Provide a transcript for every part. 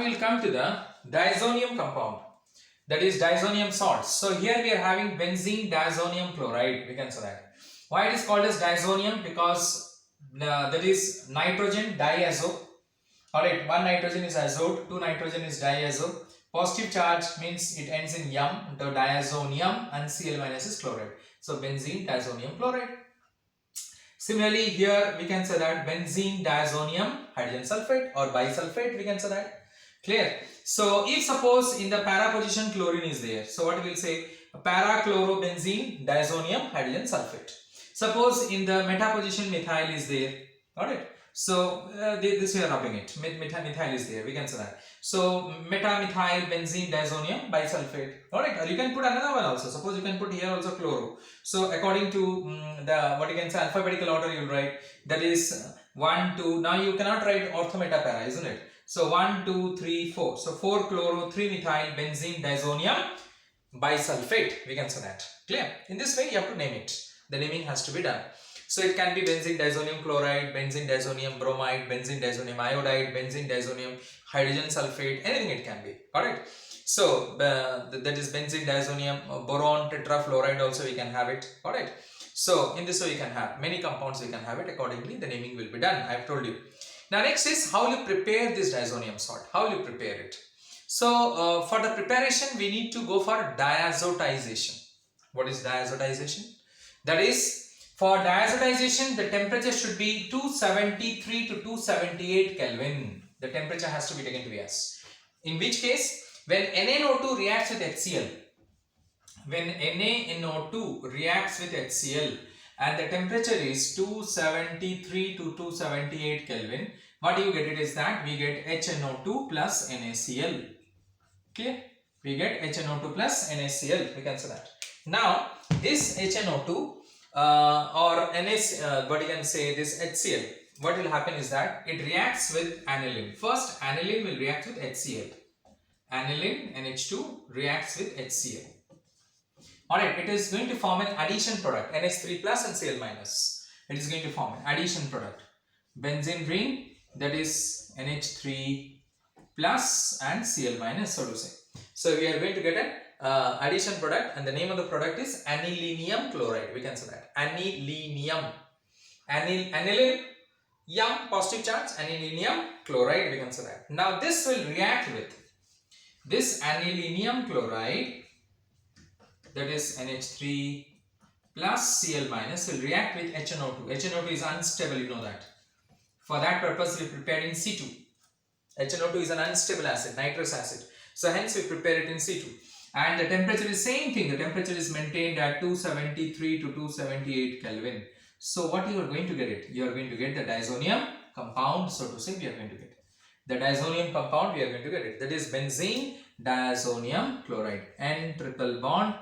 we will come to the diazonium compound, that is diazonium salts. So here we are having benzene diazonium chloride, we can say that. Why it is called as diazonium? Because that is nitrogen diazo. Alright, one nitrogen is azote, two nitrogen is diazo. Positive charge means it ends in yum, the diazonium, and Cl minus is chloride. So benzene diazonium chloride. Similarly, here we can say that benzene diazonium hydrogen sulfate or bisulfate, we can say that. Clear? So if suppose in the para position chlorine is there, so what we will say? Para chlorobenzene diazonium hydrogen sulfate. Suppose in the meta position methyl is there. Alright. So this we are rubbing it. Methyl is there. We can say that. So meta-methyl benzene diazonium bisulfate. Alright. Or you can put another one also. Suppose you can put here also chloro. So according to the what you can say alphabetical order, you will write that is 1, 2. Now you cannot write ortho meta para, isn't it? So 1, 2, 3, 4. So 4 chloro, 3 methyl benzene diazonium bisulfate. We can say that. Clear? In this way, you have to name it. The naming has to be done. So it can be benzene diazonium chloride, benzene diazonium bromide, benzene diazonium iodide, benzene diazonium hydrogen sulfate, anything it can be. Alright. So that is benzene diazonium boron tetrafluoride also we can have it. Alright. So in this way you can have many compounds, you can have it. Accordingly the naming will be done. I have told you. Now next is how you prepare this diazonium salt. How you prepare it. So for the preparation we need to go for diazotization. What is diazotization? That is, for diazotization, the temperature should be 273 to 278 Kelvin. The temperature has to be taken to be as. In which case, when NaNO2 reacts with HCl, when NaNO2 reacts with HCl and the temperature is 273 to 278 Kelvin, what you get it is that we get HNO2 plus NaCl. Clear? We get HNO2 plus NaCl. We can say that. Now, this HNO2 or what you can say this HCl, what will happen is that it reacts with aniline. First aniline will react with HCl. Aniline NH2 reacts with HCl. Alright, it is going to form an addition product NH3 plus and Cl minus. It is going to form an addition product. Benzene ring, that is NH3 plus and Cl minus, so to say. So we are going to get an addition product, and the name of the product is anilinium chloride. We can say that. Anilinium. Aniline, yum, positive charge, anilinium chloride. We can say that. Now this will react with this anilinium chloride, that is NH3 plus Cl minus, will react with HNO2. HNO2 is unstable, you know that. For that purpose we prepared in C2. HNO2 is an unstable acid, nitrous acid. So hence we prepare it in C2. And the temperature is same thing. The temperature is maintained at 273 to 278 Kelvin. So what you are going to get it? You are going to get the diazonium compound, so to say, we are going to get it. The diazonium compound we are going to get it. That is benzene diazonium chloride. N triple bond,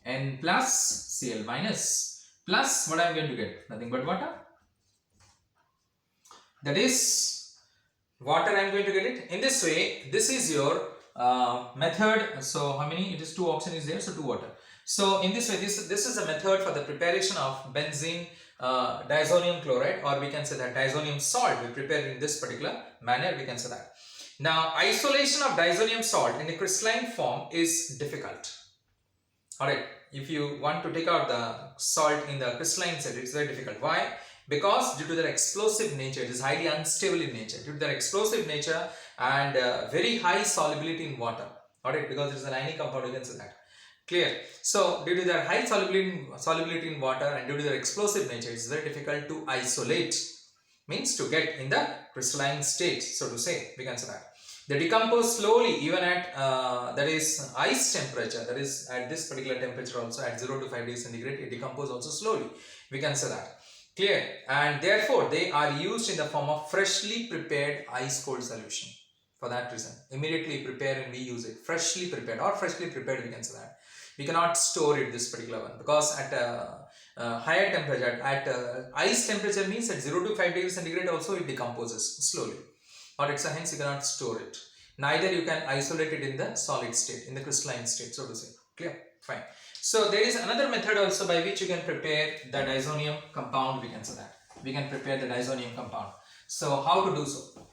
N plus Cl minus. Plus what I am going to get? Nothing but water. That is water I am going to get it. In this way, this is your method. So how many? It is 2 oxygen is there, so 2 water. So in this way, this is a method for the preparation of benzene diazonium chloride, or we can say that diazonium salt we prepare in this particular manner, we can say that. Now isolation of diazonium salt in a crystalline form is difficult. Alright, if you want to take out the salt in the crystalline state, it's very difficult. Why? Because due to their explosive nature, it is highly unstable in nature. Due to their explosive nature and very high solubility in water. Alright, because it is an ionic compound, you can say that. Clear? So, due to their high solubility in water and due to their explosive nature, it is very difficult to isolate. Means to get in the crystalline state, so to say, we can say that. They decompose slowly even at that is ice temperature, that is at this particular temperature also at 0 to 5 degrees centigrade, it decomposes also slowly, we can say that. Clear? And therefore they are used in the form of freshly prepared ice cold solution. For that reason, immediately prepare and we use it. Freshly prepared or freshly prepared, we can say that. We cannot store it, this particular one, because at higher temperature, at ice temperature means at 0 to 5 degrees centigrade also it decomposes slowly. Or it's a hence you cannot store it. Neither you can isolate it in the solid state, in the crystalline state, so to say. Clear? Fine. So there is another method also by which you can prepare the diazonium compound, we can say that. We can prepare the diazonium compound. So how to do so?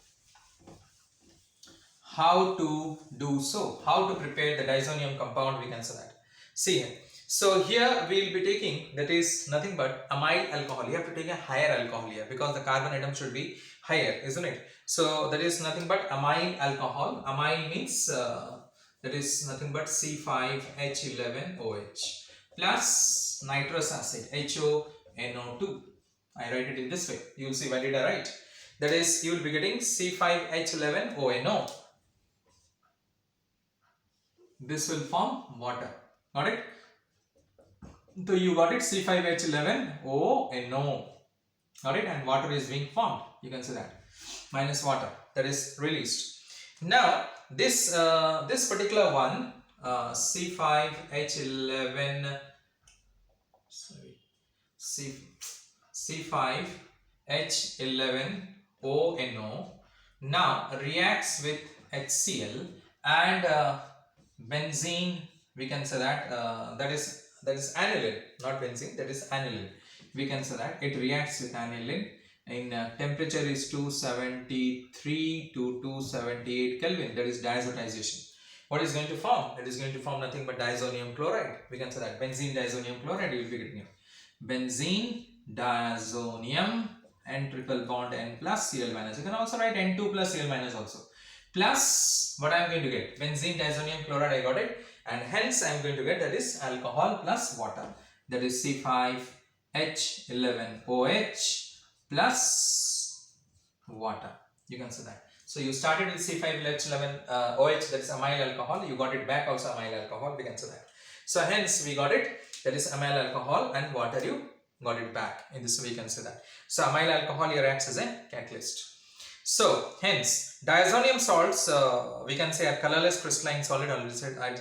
how to do so, how to prepare the diazonium compound, we can say that. See here. So here we will be taking, that is nothing but amyl alcohol. You have to take a higher alcohol here because the carbon atom should be higher, isn't it? So that is nothing but amyl alcohol. Amyl means that is nothing but C5H11OH plus nitrous acid HONO2. I write it in this way. You will see why did I write. That is, you will be getting C5H11ONO. This will form water. Got it? So you got it, C5H11ONO. Got it? And water is being formed. You can see that. Minus water, that is released. Now this this particular one, C5H11, sorry, C5H11ONO now reacts with HCl and benzene. We can say that that is aniline, not benzene, that is aniline. We can say that it reacts with aniline in temperature is 273 to 278 Kelvin, that is diazotization. What is going to form? It is going to form nothing but diazonium chloride. We can say that benzene diazonium chloride, you will be getting here. Benzene diazonium N triple bond N plus Cl minus. You can also write N2 plus Cl minus also. Plus what I am going to get? Benzene diazonium chloride, I got it. And hence I am going to get, that is alcohol plus water. That is C5H11OH plus water. You can say that. So you started with C5H11OH, that is amyl alcohol. You got it back also amyl alcohol. We can say that. So hence we got it, that is amyl alcohol, and water you got it back. In this way we can say that. So amyl alcohol here acts as a catalyst. So hence diazonium salts, we can say, are colorless crystalline solid. I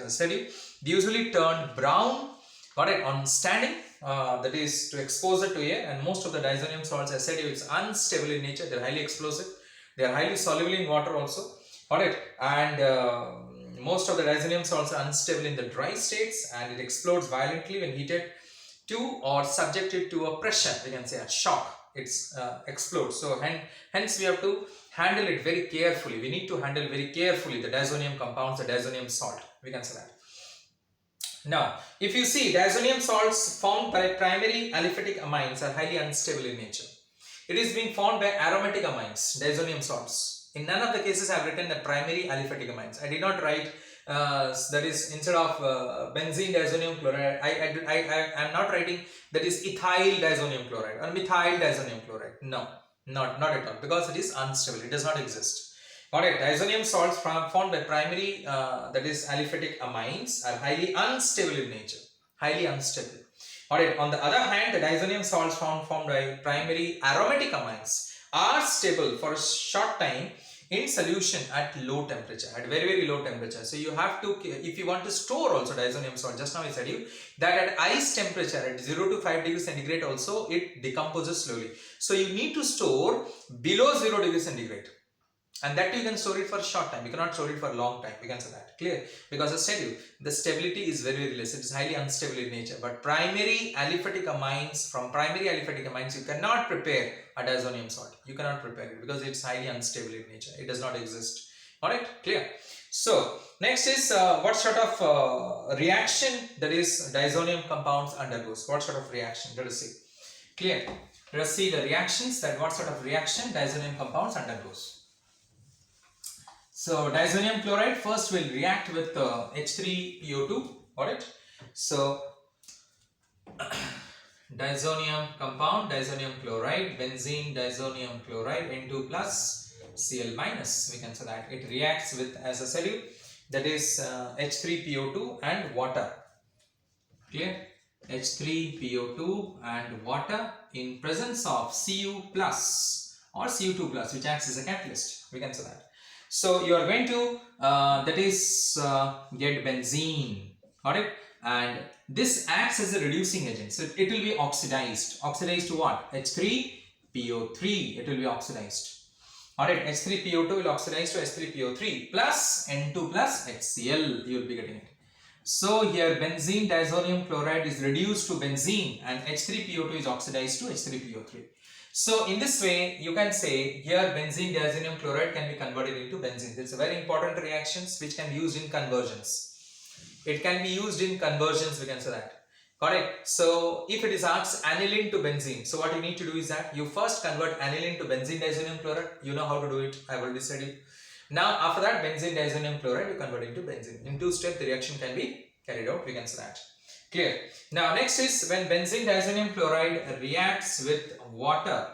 said you, they usually turn brown, got it, on standing, that is to exposure to air. And most of the diazonium salts, I said you, it's unstable in nature. They are highly explosive. They are highly soluble in water also, got it. And most of the diazonium salts are unstable in the dry states, and it explodes violently when heated to or subjected to a pressure. We can say a shock. It's explodes. So hence we have to handle it very carefully. We need to handle very carefully the diazonium compounds, the diazonium salt. We can say that. Now, if you see, diazonium salts formed by primary aliphatic amines are highly unstable in nature. It is being formed by aromatic amines, diazonium salts. In none of the cases I have written the primary aliphatic amines. I did not write that is, instead of benzene diazonium chloride, I am not writing that is ethyl diazonium chloride or methyl diazonium chloride. No, not at all, because it is unstable. It does not exist. Got it? Diazonium salts formed by primary that is aliphatic amines are highly unstable in nature. Highly unstable. Got it? On the other hand, the diazonium salts formed by primary aromatic amines are stable for a short time in solution at low temperature, at very low temperature. So you have to, if you want to store also diazonium salt, just now I said you that at ice temperature at 0 to 5 degrees centigrade also it decomposes slowly. So you need to store below 0 degrees centigrade, and that you can store it for a short time. You cannot store it for a long time. We can say that. Clear? Because I said you, the stability is very less. It is highly unstable in nature. But primary aliphatic amines, from primary aliphatic amines, you cannot prepare a diazonium salt. You cannot prepare it because it's highly unstable in nature. It does not exist. Alright? Clear? So, next is what sort of reaction that is diazonium compounds undergoes. What sort of reaction? Let us see. Clear? Let us see the reactions, that what sort of reaction diazonium compounds undergoes. So diazonium chloride first will react with H3PO2, got it? So diazonium compound, diazonium chloride, benzene diazonium chloride, N2 plus Cl minus, we can say that. It reacts with, as I said you, that is H3PO2 and water. Clear? H3PO2 and water in presence of Cu plus or Cu2 plus, which acts as a catalyst, we can say that. So you are going to get benzene, got it? And this acts as a reducing agent. So it will be oxidized. Oxidized to what? H3PO3. It will be oxidized. Alright, H3PO2 will oxidize to H3PO3 plus N2 plus HCl. You will be getting it. So here benzene diazonium chloride is reduced to benzene and H3PO2 is oxidized to H3PO3. So in this way, you can say here benzene diazonium chloride can be converted into benzene. It's a very important reactions which can be used in conversions. It can be used in conversions, we can say that. Got it? So if it is asked aniline to benzene, so what you need to do is that you first convert aniline to benzene diazonium chloride. You know how to do it. I have already said it. Now after that, benzene diazonium chloride you convert into benzene. In 2 steps the reaction can be carried out, we can say that. Clear? Now next is when benzene diazonium chloride reacts with water,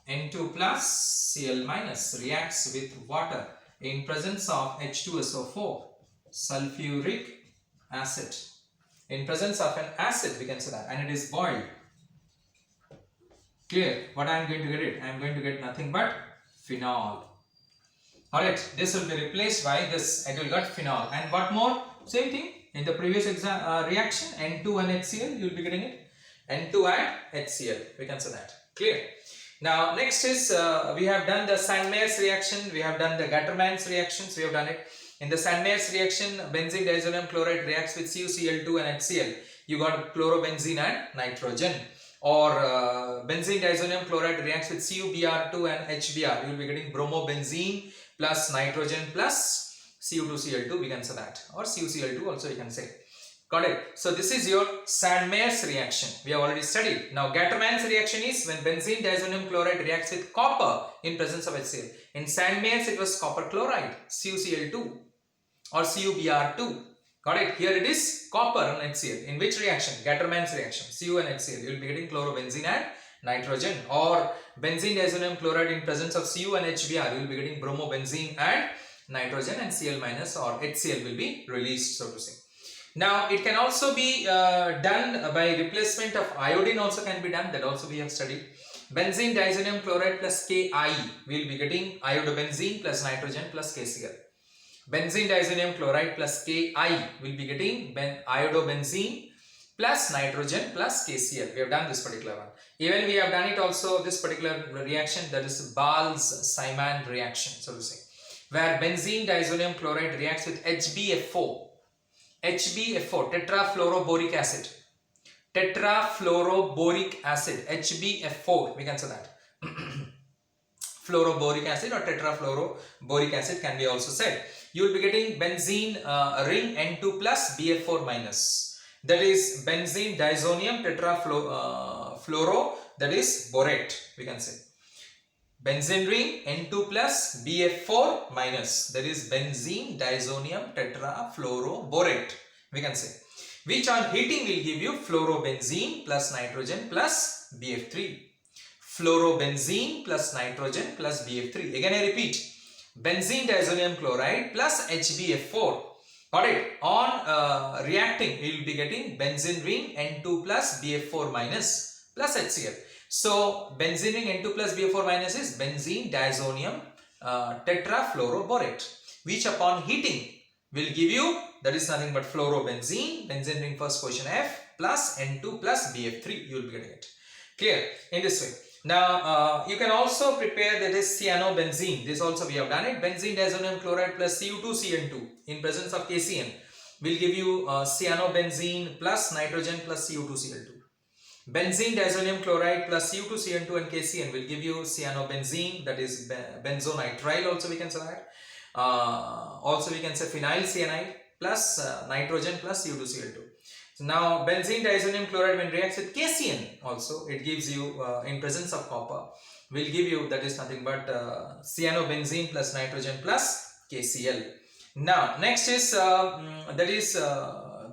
N2 plus Cl minus reacts with water in presence of H2SO4, sulfuric acid. In presence of an acid, we can say that, and it is boiled. Clear? What I am going to get it? I am going to get nothing but phenol. Alright, this will be replaced by this. It will get phenol. And what more? Same thing. In the previous reaction, N2 and HCl, you will be getting it. N2 and HCl. We can say that. Clear? Now, next is we have done the Sandmeyer's reaction. We have done the Gattermann's reactions. We have done it. In the Sandmeyer's reaction, benzene diazonium chloride reacts with CuCl2 and HCl. You got chlorobenzene and nitrogen. Or benzene diazonium chloride reacts with CuBr2 and HBr. You will be getting bromobenzene plus nitrogen plus Cu2Cl2, we can say that, or CuCl2 also you can say. Got it? So this is your Sandmeyer's reaction. We have already studied. Now Gattermann's reaction is when benzene diazonium chloride reacts with copper in presence of HCl. In Sandmeyer's it was copper chloride, CuCl2 or CuBr2. Got it? Here it is copper and HCl. In which reaction? Gattermann's reaction. Cu and HCl. You will be getting chlorobenzene and nitrogen. Or benzene diazonium chloride in presence of Cu and HBr. You will be getting bromobenzene and nitrogen, and Cl minus or HCl will be released, so to say. Now it can also be done by replacement of iodine, also can be done. That also we have studied. Benzene diazonium chloride plus Ki. We will be getting iodobenzene plus nitrogen plus KCl. Benzene diazonium chloride plus Ki will be getting iodobenzene plus nitrogen plus KCl. We have done this particular one. Even we have done it also, this particular reaction, that is Bals-Simon reaction, so to say, where benzene diazonium chloride reacts with HbF4. HbF4, tetrafluoroboric acid. Tetrafluoroboric acid, HbF4, we can say that. Fluoroboric acid or tetrafluoroboric acid can be also said. You will be getting benzene ring N2 plus BF4 minus. That is benzene diazonium tetrafluoro, that is borate, we can say. Benzene ring N2 plus BF4 minus, that is benzene diazonium tetrafluoroborate, we can say, which on heating will give you fluorobenzene plus nitrogen plus BF3. Fluorobenzene plus nitrogen plus BF3. Again I repeat, benzene diazonium chloride plus HbF4. Got it? On reacting, we will be getting benzene ring N2 plus BF4 minus plus HCl. So benzene ring N2 plus BF4 minus is benzene diazonium tetrafluoroborate, which upon heating will give you, that is nothing but fluorobenzene, benzene ring first position F plus N2 plus BF3. You will be getting it. Clear? In this way. Now you can also prepare, that is cyanobenzene. This also we have done it. Benzene diazonium chloride plus Cu2Cn2 in presence of KCN will give you cyanobenzene plus nitrogen plus Cu2Cl2. Benzene diazonium chloride plus Cu2Cn2 and KCN will give you cyanobenzene, that is benzonitrile also we can say that. Also we can say phenyl cyanide plus nitrogen plus Cu2Cl2. So now benzene diazonium chloride when reacts with KCN also, it gives you in presence of copper will give you, that is nothing but cyanobenzene plus nitrogen plus KCl. Now next is that is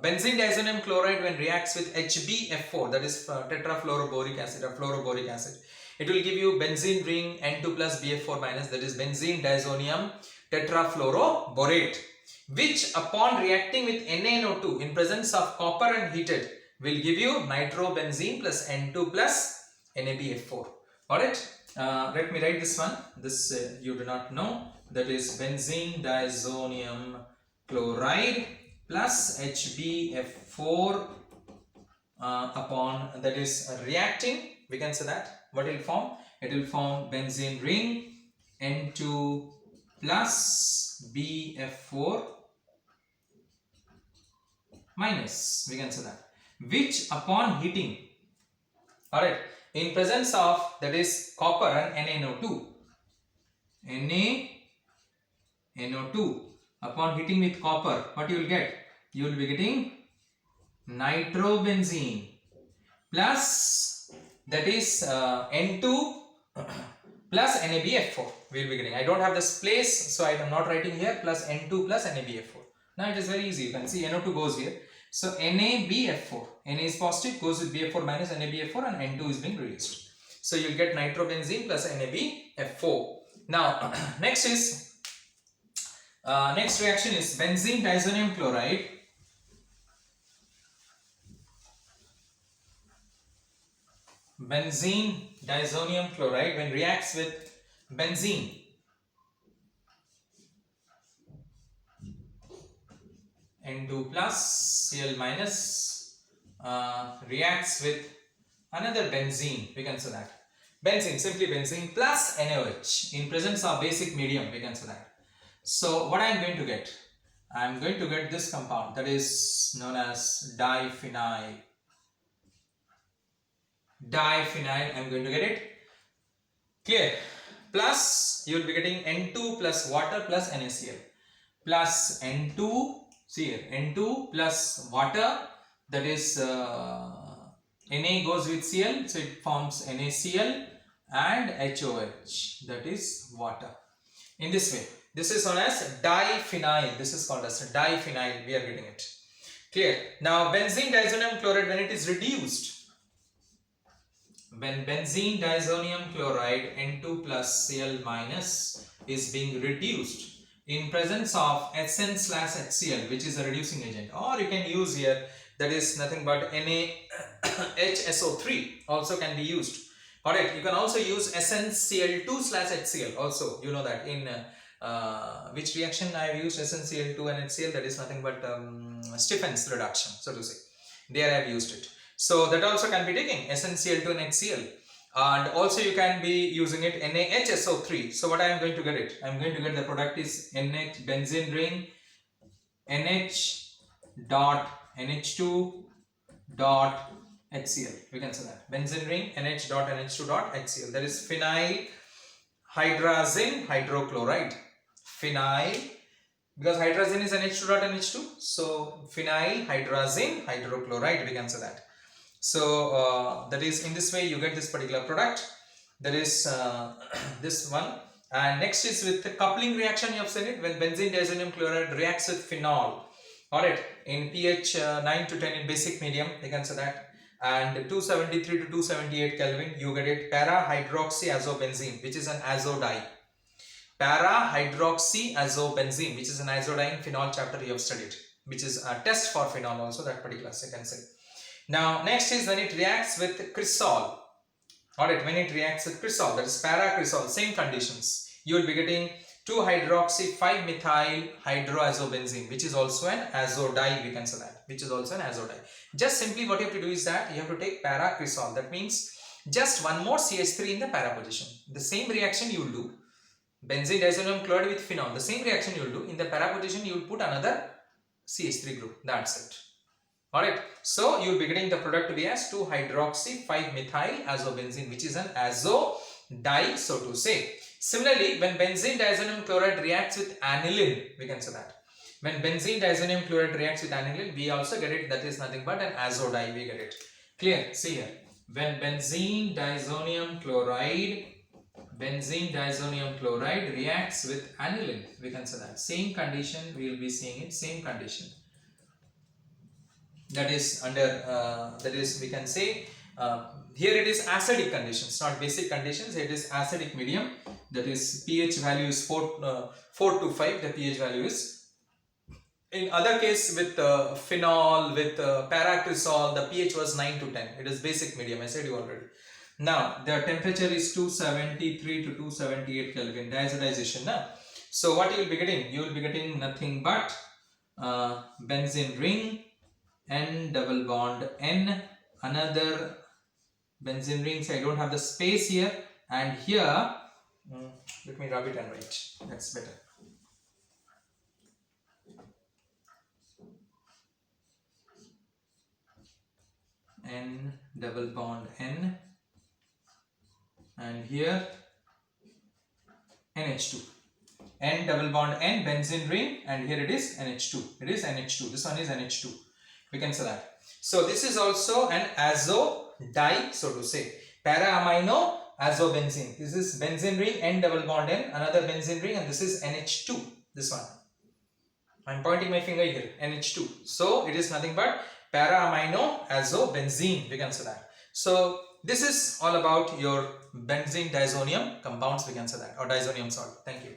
benzene diazonium chloride when reacts with HbF4, that is tetrafluoroboric acid or fluoroboric acid. It will give you benzene ring N2 plus BF4 minus, that is benzene diazonium tetrafluoroborate, which upon reacting with NaNO2 in presence of copper and heated will give you nitrobenzene plus N2 plus NaBF4. Alright, let me write this one. This you do not know. That is benzene diazonium chloride plus HbF4 upon, that is reacting, we can say that. What will form? It will form benzene ring N2 plus BF4 minus, we can say that, which upon heating, alright, in presence of, that is copper and NaNO2. NaNO2 upon heating with copper, what you will get? You will be getting nitrobenzene plus, that is N2 plus NaBF4 we will be getting. I don't have this place, so I am not writing here, plus N2 plus NaBF4. Now it is very easy. You can see NO2 goes here. So NaBF4, Na is positive, goes with BF4 minus NaBF4, and N2 is being reduced. So you will get nitrobenzene plus NaBF4. Now next reaction is benzene diazonium chloride. Benzene diazonium chloride, when reacts with benzene, N2 plus Cl minus, reacts with another benzene, we can say that. Benzene, simply benzene plus NaOH in presence of basic medium, we can say that. So what I am going to get? I am going to get this compound, that is known as diphenyl. I am going to get it. Clear? Plus you will be getting N2 plus water plus NaCl plus N2, see here, N2 plus water, that is Na goes with Cl, so it forms NaCl and HOH, that is water. In this way, this is known as diphenyl. This is called as diphenyl. We are getting it. Clear? Now benzene diazonium chloride, when it is reduced, when benzene diazonium chloride N2 plus Cl minus is being reduced in presence of Sn/HCl, which is a reducing agent, or you can use here, that is nothing but NaHSO3 also can be used. Alright, you can also use SnCl2/HCl also. You know that in which reaction I have used SnCl2 and HCl, that is nothing but Stephen's reduction, so to say. There I have used it. So that also can be taking SnCl2 and HCl, and also you can be using it NaHSO3. So what I am going to get it? I am going to get the product is NH benzene ring NH dot NH2 dot HCl. We can say that benzene ring NH dot NH2 dot HCl. That is phenyl hydrazine hydrochloride. Phenyl, because hydrazine is NH2 dot NH2, so phenyl hydrazine hydrochloride, we can say that. So that is, in this way you get this particular product, that is this one. And next is with the coupling reaction. You have seen it when benzene diazonium chloride reacts with phenol, alright, in pH 9 to 10 in basic medium, we can say that, and 273 to 278 Kelvin, you get it para-hydroxyazobenzene, which is an azodie. Para-hydroxyazobenzene, which is an azodie. In phenol chapter you have studied, which is a test for phenol also, that particular I can say. Now next is when it reacts with cresol. Alright, when it reacts with cresol, that is para-cresol, same conditions. You will be getting 2-hydroxy-5-methyl hydroazobenzene, which is also an azodie, we can say that, which is also an azodie. Just simply what you have to do is that you have to take para-cresol. That means just one more CH3 in the para position. The same reaction you will do. Benzene diazonium chloride with phenol, the same reaction you will do. In the para position you will put another CH3 group. That's it. Alright, so you will be getting the product to be as 2-hydroxy-5-methyl azobenzene, which is an azodie, so to say. Similarly, when benzene diazonium chloride reacts with aniline, we can say that. When benzene diazonium chloride reacts with aniline, we also get it, that is nothing but an azodie, we get it. Clear? See here. When benzene diazonium chloride reacts with aniline, we can say that. Same condition, we will be seeing it, same condition. That is under, that is, we can say, here it is acidic conditions, not basic conditions. It is acidic medium, that is pH value is 4 to 5, the pH value is. In other case with phenol, with para-cresol, the pH was 9 to 10. It is basic medium, I said you already. Now the temperature is 273 to 278 Kelvin, diazotization. So what you will be getting? You will be getting nothing but benzene ring, N double bond N, another benzene ring. So I don't have the space here, and here let me rub it and write, that's better. N double bond N, and here NH2. N double bond N, benzene ring, and here it is NH2. It is NH2. This one is NH2. We can say that. So this is also an azo di, so to say. Para amino azobenzene. This is benzene ring, N double bond N, another benzene ring, and this is NH2. This one. I'm pointing my finger here, NH2. So it is nothing but para amino azobenzene. We can say that. So this is all about your benzene diazonium compounds. We can say that, or diazonium salt. Thank you.